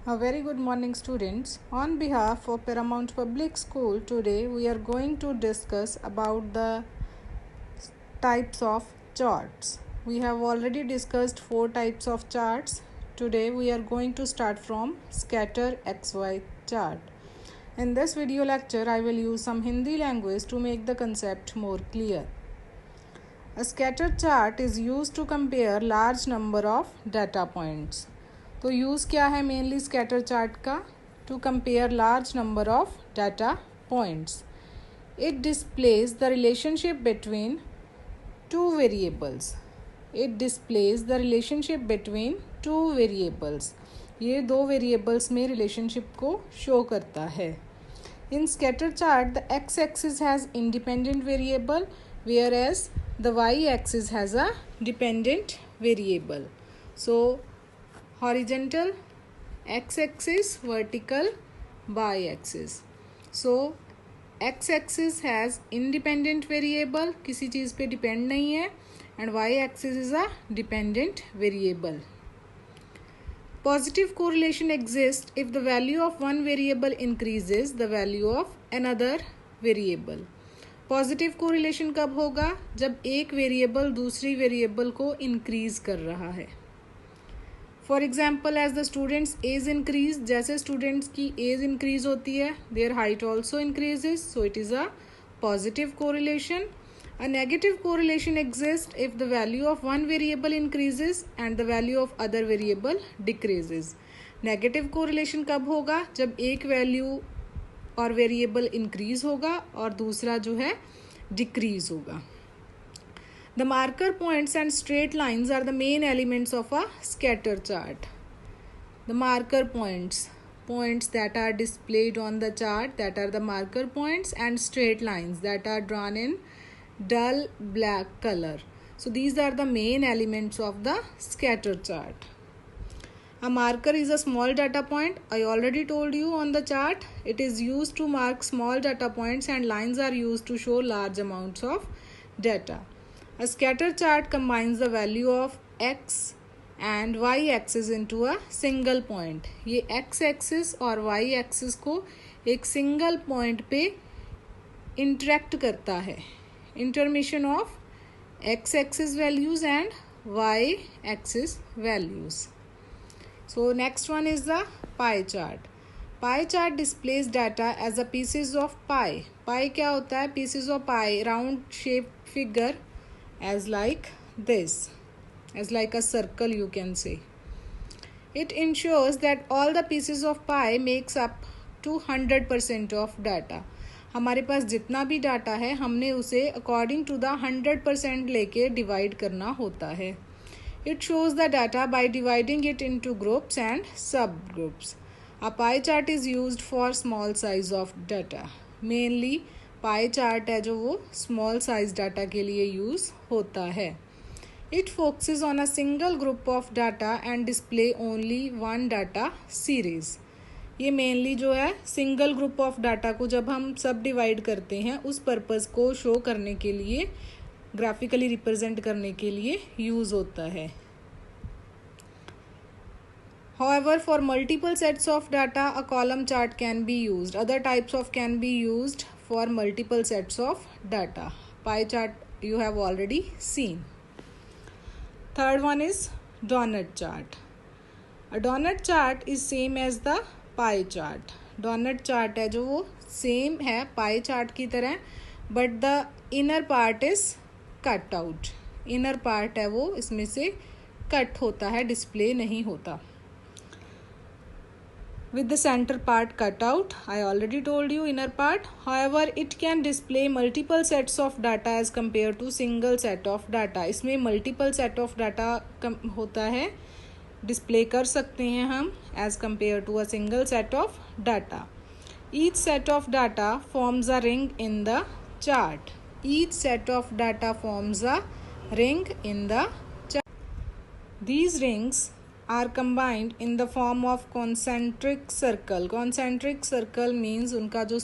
A very good morning, students. On behalf of Paramount Public School, today we are going to discuss about the types of charts. We have already discussed 4 types of charts. Today we are going to start from scatter XY chart. In this video lecture, I will use some Hindi language to make the concept more clear. A scatter chart is used to compare large number of data points. तो use क्या है mainly scatter chart का? To compare large number of data points. It displays the relationship between two variables. ये दो variables में relationship को show करता है. In scatter chart the X axis has independent variable where as the Y axis has a dependent variable. So horizontal x axis, vertical y axis. So x axis has independent variable, किसी चीज़ पे depend नहीं है, and y axis is a dependent variable. Positive correlation exists if the value of one variable increases the value of another variable. Positive correlation कब होगा? जब एक variable दूसरी variable को इंक्रीज कर रहा है. For example as the students age increase, जैसे स्टूडेंट्स की एज इंक्रीज होती है their height also increases, so it is a positive correlation. A negative correlation exist if the value of one variable increases and the value of other variable decreases. Negative correlation कब होगा? जब एक value और variable increase होगा और दूसरा जो है डिक्रीज होगा. The marker points and straight lines are the main elements of a scatter chart. The marker points that are displayed on the chart, that are the marker points, and straight lines that are drawn in dull black color. So these are the main elements of the scatter chart. A marker is a small data point. I already told you on the chart. It is used to mark small data points, and lines are used to show large amounts of data. A scatter chart combines the value of x and y axis into a single point. ये x axis और y axis को एक single point पे interact करता है. Intermission of x axis values and y axis values. So next one is the pie chart. Pie chart displays data as a pieces of pie. Pie क्या होता है? Pieces of pie, round shaped figure. As like this, as like a circle you can say. It ensures that all the pieces of pie makes up to 100% of data. हमारे पास जितना भी data है हमने उसे according to the 100% लेके divide करना होता है. It shows the data by dividing it into groups and subgroups. A pie chart is used for small size of data. Mainly pie chart है जो वो स्मॉल साइज डाटा के लिए use होता है. It focuses on a single group of data and display only one data series. ये mainly जो है सिंगल ग्रुप ऑफ डाटा को जब हम सब डिवाइड करते हैं उस पर्पज़ को शो करने के लिए, ग्राफिकली रिप्रेजेंट करने के लिए यूज़ होता है. However, for multiple sets of data, a column chart can be used. Other types of can be used for multiple sets of data. Pie chart you have already seen. Third one is donut chart. A donut chart is same as the pie chart. Donut chart है जो वो same है pie chart की तरह, but the inner part is cut out. Inner part है वो इसमें से cut होता है, display नहीं होता. With the center part cut out, I already told you inner part. However, it can display multiple sets of data as compared to single set of data. इसमें multiple set of data होता है, display कर सकते हैं हम as compared to a single set of data. Each set of data forms a ring in the chart. Each set of data forms a ring in the chart. These rings are combined in the form of concentric circle. Concentric circle means उनका जो